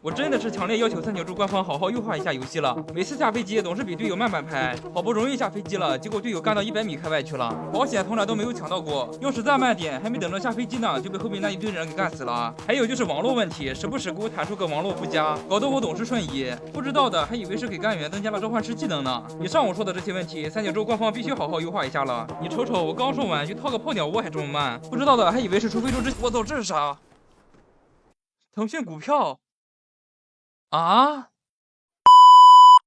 我真的是强烈要求三角洲官方好好优化一下游戏了。每次下飞机总是比队友慢半拍，好不容易下飞机了，结果队友干到100米开外去了，保险从来都没有抢到过。要是再慢点，还没等着下飞机呢，就被后面那一堆人给干死了。还有就是网络问题，时不时给我弹出个网络不佳，搞得我总是瞬移。不知道的还以为是给干员增加了召唤师技能呢。以上我说的这些问题，三角洲官方必须好好优化一下了。你瞅瞅，我刚说完就掏个泡鸟窝还这么慢，不知道的还以为是出非洲之……我操，这是啥？腾讯股票啊？